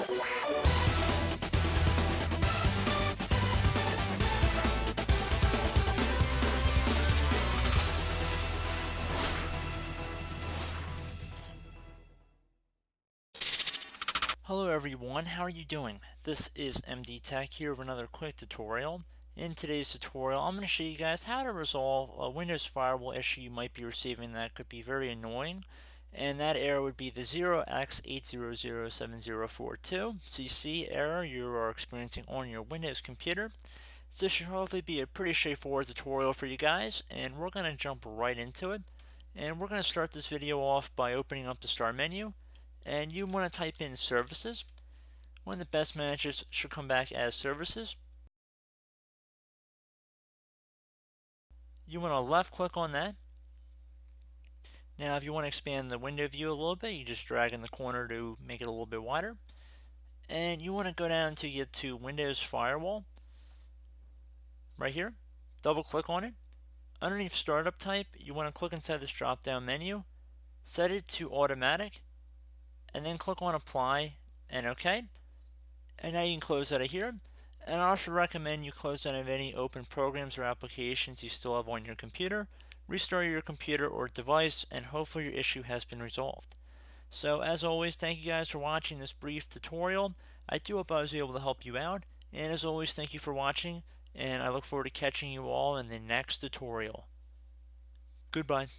Hello everyone, how are you doing? This is MD Tech here with another quick tutorial. In today's tutorial, I'm going to show you guys how to resolve a Windows Firewall issue you might be receiving that could be very annoying. And that error would be the 0x8007042cc error you are experiencing on your Windows computer. So this should hopefully be a pretty straightforward tutorial for you guys, and we're going to jump right into it. And we're going to start this video off by opening up the Start menu. And you want to type in services. One of the best managers should come back as services. You want to left click on that. Now if you want to expand the window view a little bit, you just drag in the corner to make it a little bit wider. And you want to go down to get to Windows Firewall. Right here. Double click on it. Underneath startup type, you want to click inside this drop down menu. Set it to automatic. And then click on apply and OK. And now you can close out of here. And I also recommend you close out of any open programs or applications you still have on your computer, restart your computer or device, and hopefully your issue has been resolved. So as always, thank you guys for watching this brief tutorial. I do hope I was able to help you out, and as always, thank you for watching, and I look forward to catching you all in the next tutorial. Goodbye.